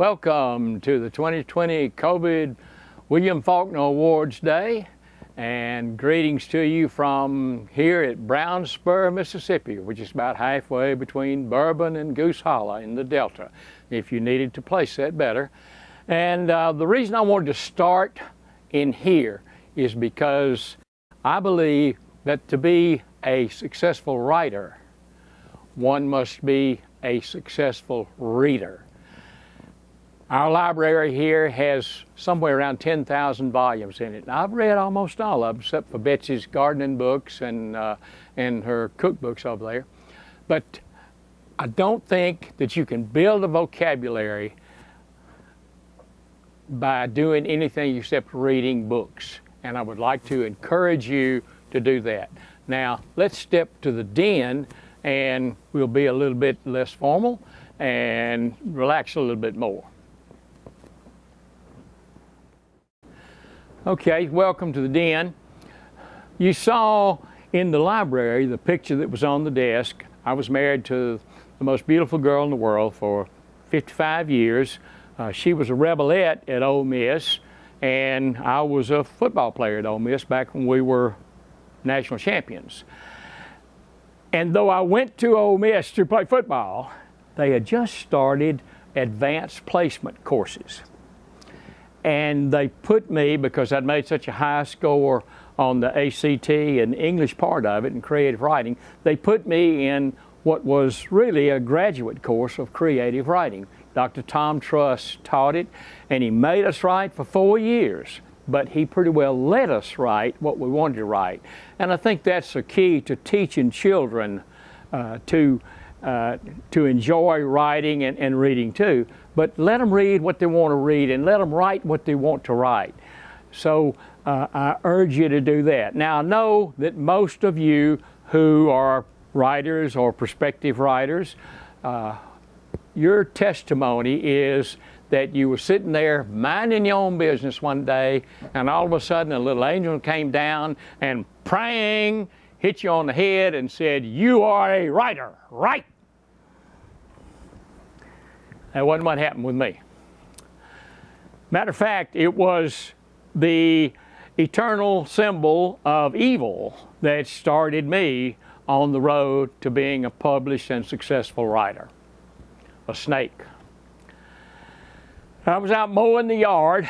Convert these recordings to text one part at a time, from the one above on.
Welcome to the 2020 COVID William Faulkner Awards Day, and greetings to you from here at Brown Spur, Mississippi, which is about halfway between Bourbon and Goose Hollow in the Delta, if you needed to place that better. And the reason I wanted to start in here is because I believe that to be a successful writer, one must be a successful reader. Our library here has somewhere around 10,000 volumes in it. And I've read almost all of them, except for Betsy's gardening books and her cookbooks over there. But I don't think that you can build a vocabulary by doing anything except reading books. And I would like to encourage you to do that. Now, let's step to the den, and we'll be a little bit less formal and relax a little bit more. Okay, welcome to the den. You saw in the library the picture that was on the desk. I was married to the most beautiful girl in the world for 55 years. She was a rebelette at Ole Miss, and I was a football player at Ole Miss back when we were national champions. And though I went to Ole Miss to play football, they had just started advanced placement courses. And they put me, because I'd made such a high score on the ACT and English part of it and creative writing, they put me in what was really a graduate course of creative writing. Dr. Tom Truss taught it, and he made us write for 4 years, but he pretty well let us write what we wanted to write. And I think that's the key to teaching children to enjoy writing and reading too. But let them read what they want to read and let them write what they want to write. So I urge you to do that. Now, I know that most of you who are writers or prospective writers, your testimony is that you were sitting there minding your own business one day, and all of a sudden a little angel came down and praying hit you on the head and said, "You are a writer, write." That wasn't what happened with me. Matter of fact, it was the eternal symbol of evil that started me on the road to being a published and successful writer. A snake. I was out mowing the yard,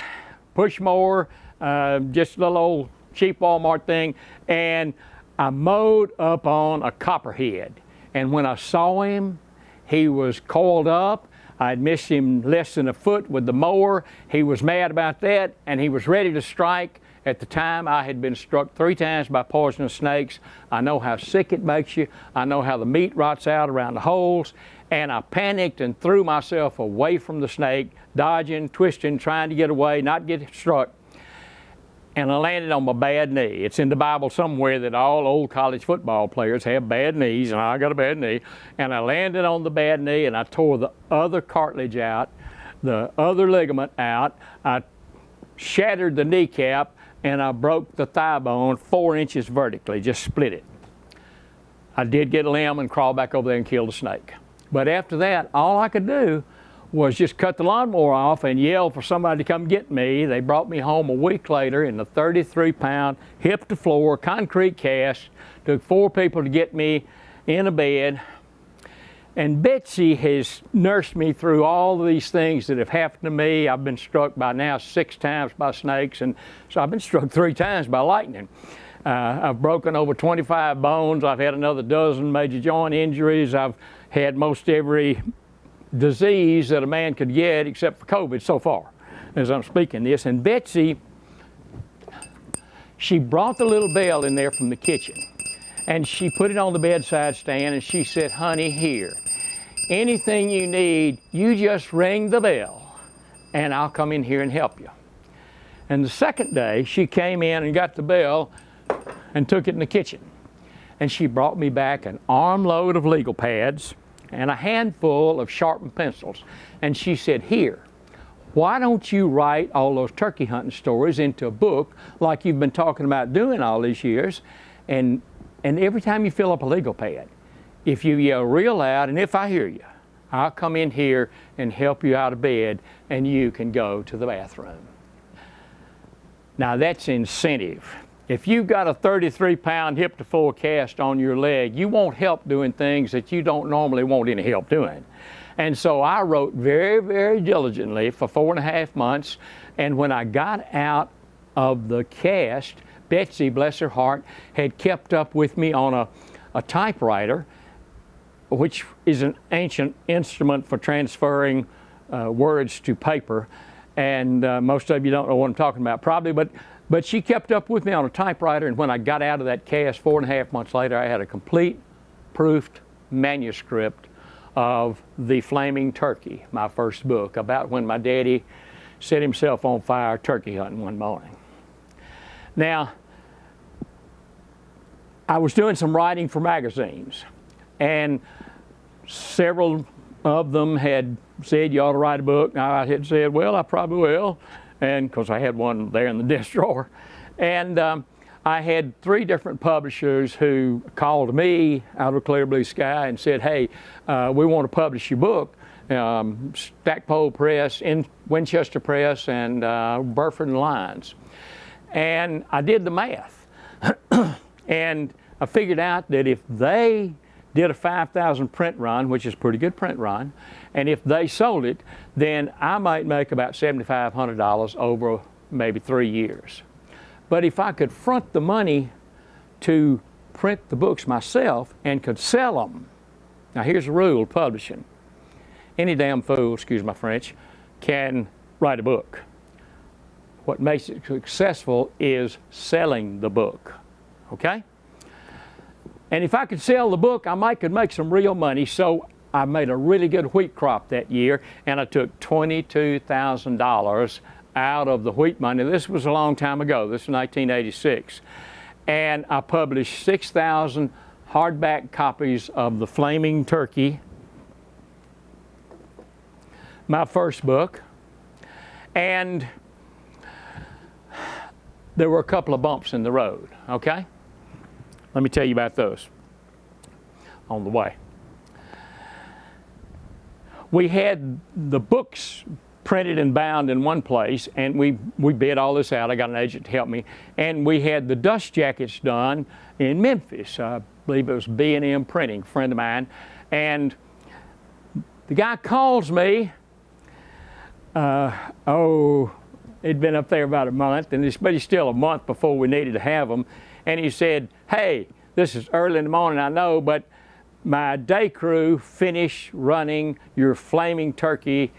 push mower, just a little old cheap Walmart thing, and I mowed up on a copperhead. And when I saw him, he was coiled up. I'd missed him less than a foot with the mower. He was mad about that, and he was ready to strike. At the time, I had been struck 3 times by poisonous snakes. I know how sick it makes you. I know how the meat rots out around the holes. And I panicked and threw myself away from the snake, dodging, twisting, trying to get away, not get struck. And I landed on my bad knee. It's in the Bible somewhere that all old college football players have bad knees, and I got a bad knee. And I landed on the bad knee, and I tore the other cartilage out, the other ligament out. I shattered the kneecap, and I broke the thigh bone 4 inches vertically, just split it. I did get a limb and crawl back over there and kill the snake. But after that, all I could do was just cut the lawnmower off and yell for somebody to come get me. They brought me home a week later in a 33-pound, hip-to-floor concrete cast. Took 4 people to get me in a bed. And Betsy has nursed me through all of these things that have happened to me. I've been struck by now 6 times by snakes, and so I've been struck 3 times by lightning. I've broken over 25 bones. I've had another dozen major joint injuries. I've had most every disease that a man could get except for COVID so far as I'm speaking this. And Betsy, she brought the little bell in there from the kitchen, and she put it on the bedside stand, and she said, "Honey, here, anything you need, you just ring the bell and I'll come in here and help you." And the second day she came in and got the bell and took it in the kitchen, and she brought me back an armload of legal pads and a handful of sharpened pencils. And she said, "Here, why don't you write all those turkey hunting stories into a book like you've been talking about doing all these years, and every time you fill up a legal pad, if you yell real loud, and if I hear you, I'll come in here and help you out of bed, and you can go to the bathroom. Now that's incentive. If you've got a 33-pound hip to full cast on your leg, you want help doing things that you don't normally want any help doing. And so I wrote very, very diligently for 4.5 months, and when I got out of the cast, Betsy, bless her heart, had kept up with me on a typewriter, which is an ancient instrument for transferring words to paper. And most of you don't know what I'm talking about probably, but she kept up with me on a typewriter, and when I got out of that cast 4.5 months later, I had a complete proofed manuscript of The Flaming Turkey, my first book, about when my daddy set himself on fire turkey hunting one morning. Now, I was doing some writing for magazines, and several of them had said, you ought to write a book. And I had said, well, I probably will, and because I had one there in the desk drawer. And I had 3 different publishers who called me out of clear blue sky and said, hey, we want to publish your book. Stackpole Press, in Winchester Press, and Burford and Lyons. And I did the math. And I figured out that if they did a 5,000 print run, which is a pretty good print run, and if they sold it, then I might make about $7,500 over maybe 3 years. But if I could front the money to print the books myself and could sell them, now here's the rule of publishing. Any damn fool, excuse my French, can write a book. What makes it successful is selling the book, okay? And if I could sell the book, I could make some real money. So I made a really good wheat crop that year, and I took $22,000 out of the wheat money. This was a long time ago. This was 1986. And I published 6,000 hardback copies of The Flaming Turkey, my first book. And there were a couple of bumps in the road, okay? Let me tell you about those on the way. We had the books printed and bound in one place, and we bid all this out. I got an agent to help me. And we had the dust jackets done in Memphis. I believe it was B&M Printing, a friend of mine. And the guy calls me. It'd been up there about a month, but it's still a month before we needed to have them. And he said, hey, this is early in the morning, I know, but my day crew finished running your Flaming Turkey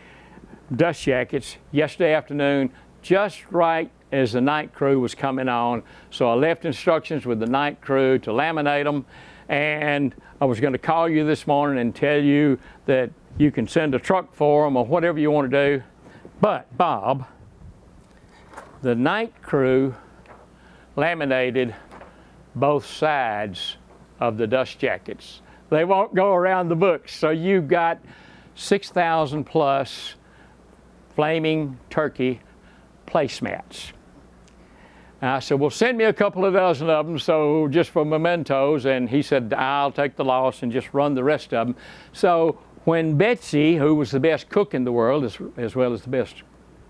dust jackets yesterday afternoon, just right as the night crew was coming on. So I left instructions with the night crew to laminate them, and I was going to call you this morning and tell you that you can send a truck for them or whatever you want to do. But, Bob, the night crew laminated both sides of the dust jackets. They won't go around the books. So you've got 6,000 plus Flaming Turkey placemats. And I said, well, send me a couple of dozen of them, so just for mementos. And he said, I'll take the loss and just run the rest of them. So when Betsy, who was the best cook in the world, as well as the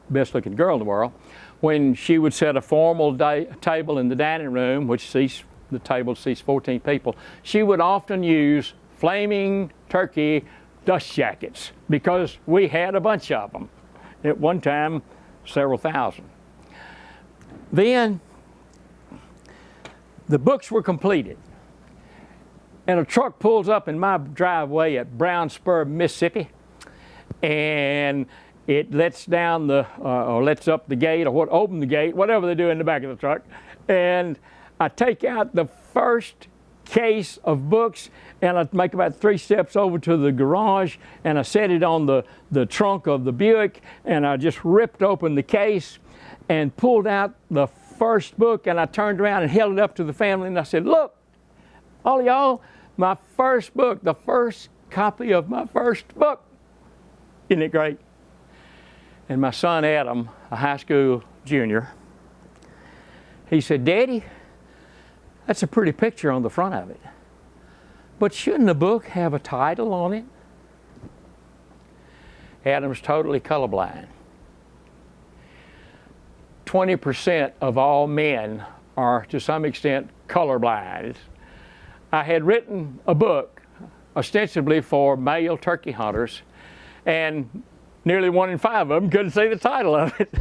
best looking girl in the world, when she would set a formal table in the dining room, which the table seats 14 people, she would often use Flaming Turkey dust jackets because we had a bunch of them. At one time, several thousand. Then the books were completed, and a truck pulls up in my driveway at Brown Spur, Mississippi, and it lets down or lets up the gate, or open the gate, whatever they do in the back of the truck. And I take out the first case of books, and I make about 3 steps over to the garage, and I set it on the trunk of the Buick, and I just ripped open the case and pulled out the first book, and I turned around and held it up to the family, and I said, look, all of y'all, my first book, the first copy of my first book. Isn't it great? And my son Adam, a high school junior, he said, Daddy, that's a pretty picture on the front of it, but shouldn't the book have a title on it? Adam's totally colorblind. 20% of all men are, to some extent, colorblind. I had written a book ostensibly for male turkey hunters, and nearly 1 in 5 of them couldn't see the title of it.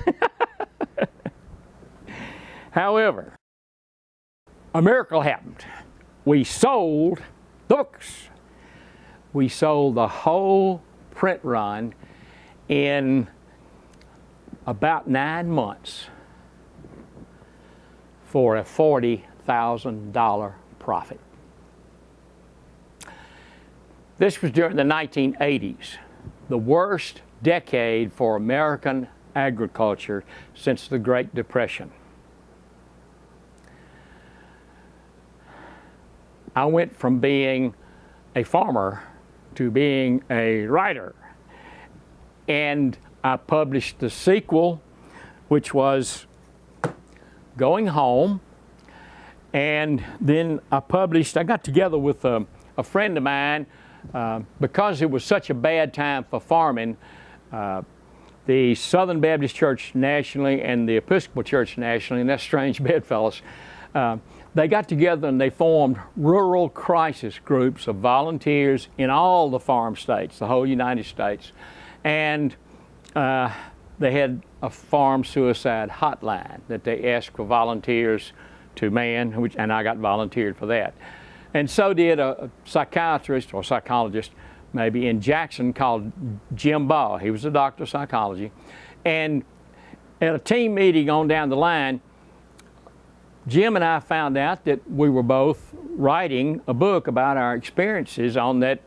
However, a miracle happened. We sold the books. We sold the whole print run in about 9 months for a $40,000 profit. This was during the 1980s, the worst decade for American agriculture since the Great Depression. I went from being a farmer to being a writer, and I published the sequel, which was Going Home, and then I got together with a friend of mine because it was such a bad time for farming. The Southern Baptist Church nationally and the Episcopal Church nationally, and that's strange bedfellows, they got together and they formed rural crisis groups of volunteers in all the farm states, the whole United States. And they had a farm suicide hotline that they asked for volunteers to man, and I got volunteered for that. And so did a psychiatrist or psychologist, maybe, in Jackson called Jim Ball. He was a doctor of psychology. And at a team meeting on down the line, Jim and I found out that we were both writing a book about our experiences on that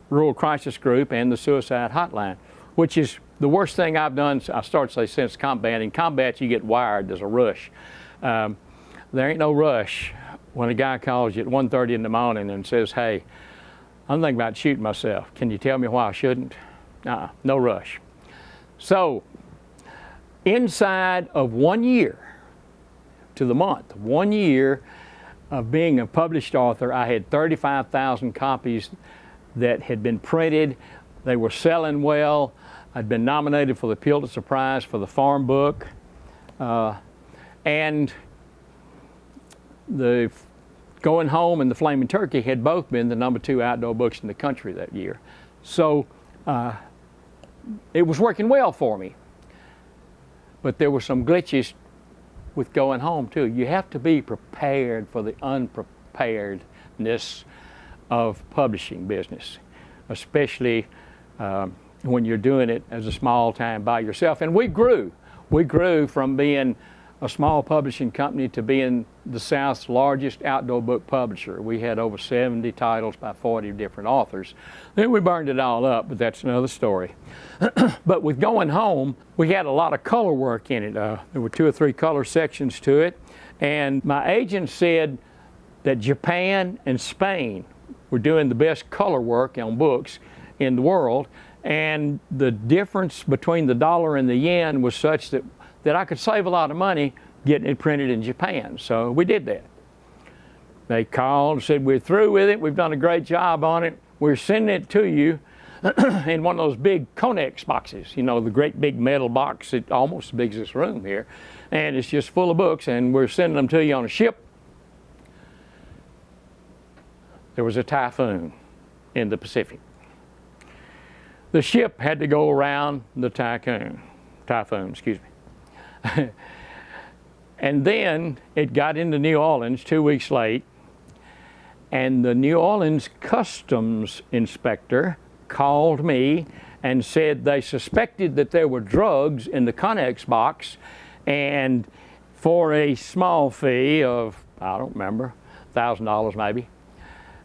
rural crisis group and the suicide hotline, which is the worst thing I've done, I started to say, since combat. In combat, you get wired. There's a rush. There ain't no rush when a guy calls you at 1:30 in the morning and says, hey, I'm thinking about shooting myself. Can you tell me why I shouldn't? No rush. So, inside of 1 year, to the month, 1 year of being a published author, I had 35,000 copies that had been printed. They were selling well. I'd been nominated for the Pulitzer Prize for the farm book. And the Going Home and the Flaming Turkey had both been the #2 outdoor books in the country that year. So it was working well for me. But there were some glitches with Going Home too. You have to be prepared for the unpreparedness of publishing business, especially when you're doing it as a small time by yourself. And we grew from being a small publishing company to being the South's largest outdoor book publisher. We had over 70 titles by 40 different authors. Then we burned it all up, but that's another story. But with Going Home, we had a lot of color work in it. There were 2 or 3 color sections to it. And my agent said that Japan and Spain were doing the best color work on books in the world. And the difference between the dollar and the yen was such that I could save a lot of money getting it printed in Japan. So we did that. They called and said, we're through with it. We've done a great job on it. We're sending it to you in one of those big Conex boxes, you know, the great big metal box. It almost as big as this room here. And it's just full of books, and we're sending them to you on a ship. There was a typhoon in the Pacific. The ship had to go around the typhoon, and then it got into New Orleans 2 weeks late, and the New Orleans customs inspector called me and said they suspected that there were drugs in the Conex box, and for a small fee of, I don't remember, $1,000 maybe,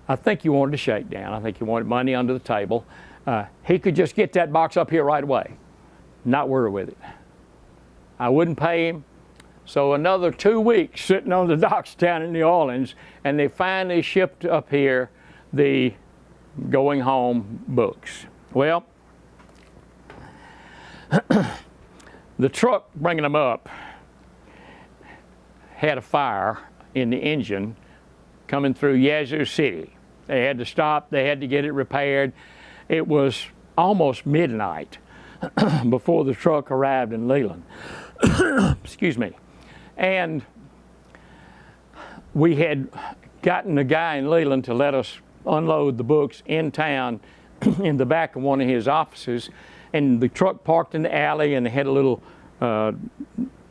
I think he wanted a shakedown. I think he wanted money under the table. He could just get that box up here right away, not worry with it. I wouldn't pay him. So another 2 weeks sitting on the docks down in New Orleans, and they finally shipped up here the Going Home books. Well, the truck bringing them up had a fire in the engine coming through Yazoo City. They had to stop. They had to get it repaired. It was almost midnight. before the truck arrived in Leland. Excuse me. And we had gotten a guy in Leland to let us unload the books in town in the back of one of his offices. And the truck parked in the alley, and they had a little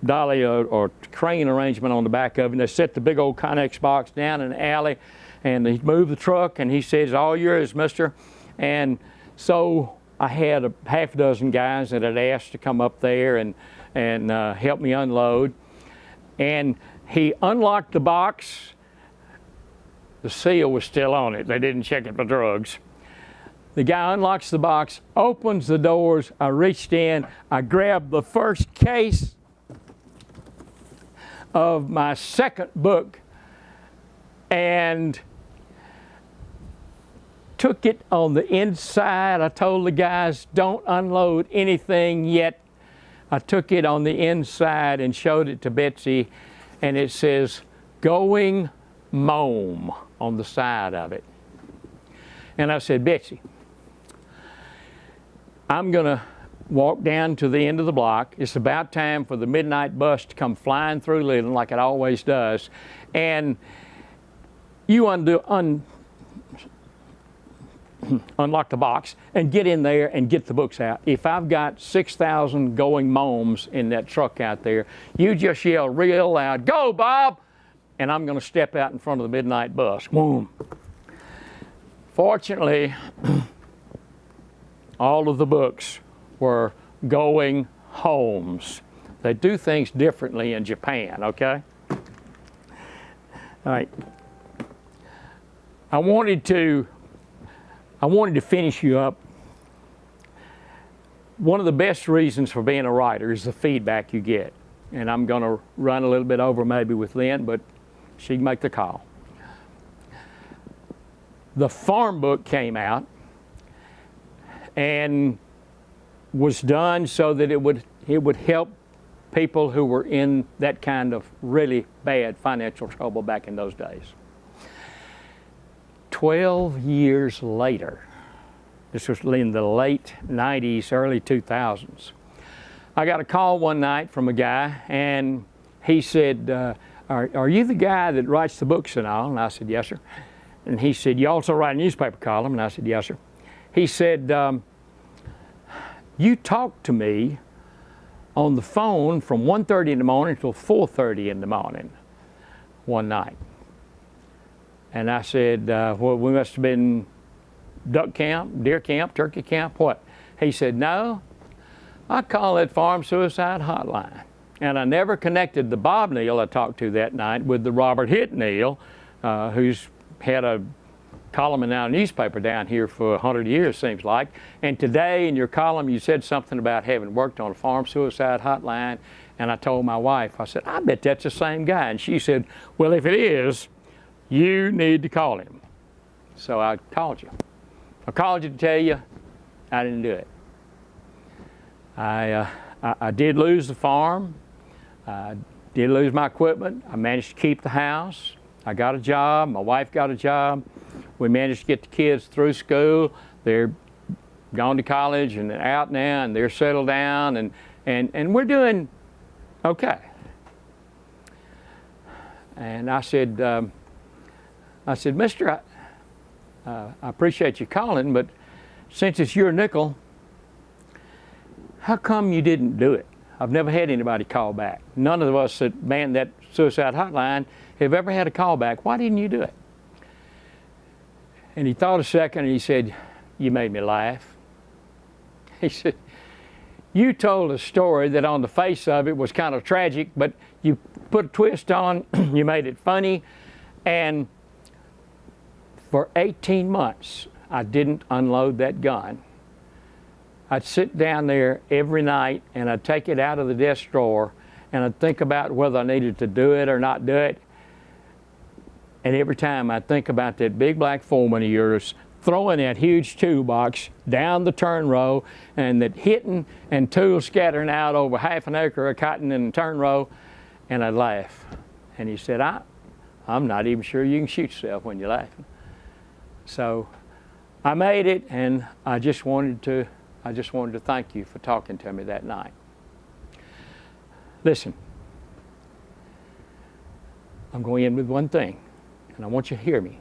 dolly or crane arrangement on the back of it. And they set the big old Connex box down in the alley, and he moved the truck, and he says, "All yours, mister." And so I had a half dozen guys that had asked to come up there and help me unload. And he unlocked the box. The seal was still on it. They didn't check it for drugs. The guy unlocks the box, opens the doors. I reached in, I grabbed the first case of my second book and took it on the inside. I told the guys, don't unload anything yet. I took it on the inside and showed it to Betsy, and it says, "Going Mome" on the side of it. And I said, "Betsy, I'm going to walk down to the end of the block. It's about time for the midnight bus to come flying through Leland like it always does. And you unlock the box and get in there and get the books out. If I've got 6,000 going momes in that truck out there, you just yell real loud, 'Go, Bob!' and I'm going to step out in front of the midnight bus." Boom. Fortunately, all of the books were going homes. They do things differently in Japan, okay? All right. I wanted to finish you up. One of the best reasons for being a writer is the feedback you get. And I'm going to run a little bit over maybe with Lynn, but she can make the call. The farm book came out and was done so that it would help people who were in that kind of really bad financial trouble back in those days. 12 years later, this was in the late 90s, early 2000s, I got a call one night from a guy, and he said, are you the guy that writes the books and all? And I said, "Yes, sir." And he said, "You also write a newspaper column?" And I said, "Yes, sir." He said, "You talked to me on the phone from 1:30 in the morning till 4:30 in the morning one night." And I said, "Well, we must have been duck camp, deer camp, turkey camp, what?" He said, "No, I call it farm suicide hotline." And I never connected the Bob Neill I talked to that night with the Robert Hitt Neill, who's had a column in our newspaper down here for 100 years, seems like. And today in your column, you said something about having worked on a farm suicide hotline. And I told my wife, I said, "I bet that's the same guy." And she said, "Well, if it is, you need to call him." So I called you. I called you to tell you I didn't do it. I did lose the farm. I did lose my equipment. I managed to keep the house. I got a job. My wife got a job. We managed to get the kids through school. They're gone to college and they're out now, and they're settled down, and we're doing okay. And I said, "Mister, I appreciate you calling, but since it's your nickel, how come you didn't do it? I've never had anybody call back. None of us that manned that suicide hotline have ever had a call back. Why didn't you do it?" And he thought a second, and he said, "You made me laugh." He said, "You told a story that on the face of it was kind of tragic, but you put a twist on, you made it funny, and for 18 months, I didn't unload that gun. I'd sit down there every night, and I'd take it out of the desk drawer, and I'd think about whether I needed to do it or not do it. And every time I'd think about that big black Foreman of yours throwing that huge toolbox down the turn row, and that hitting and tools scattering out over half an acre of cotton in the turn row, and I'd laugh." And he said, I'm not even sure you can shoot yourself when you're laughing." So I made it, and I just wanted to I just wanted to thank you for talking to me that night. Listen, I'm going in with one thing, and I want you to hear me.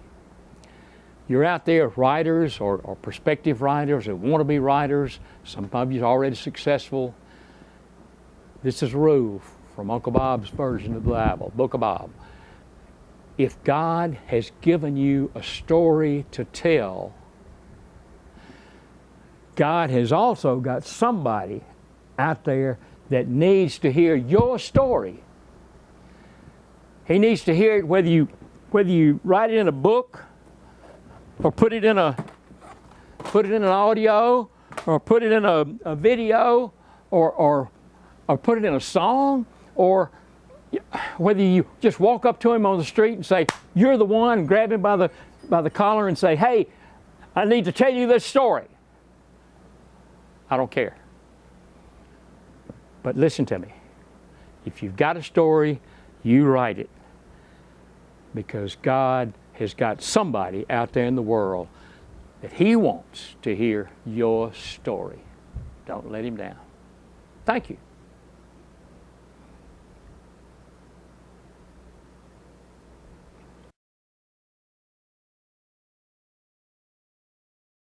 You're out there, writers or prospective writers or want to be writers. Some of you are already successful. This is a rule from Uncle Bob's version of the Bible, Book of Bob. If God has given you a story to tell, God has also got somebody out there that needs to hear your story. He needs to hear it whether you write it in a book, or put it in an audio, or put it in a video, or put it in a song, or whether you just walk up to him on the street and say, "You're the one," and grab him by the collar and say, "Hey, I need to tell you this story." I don't care. But listen to me. If you've got a story, you write it. Because God has got somebody out there in the world that He wants to hear your story. Don't let Him down. Thank you.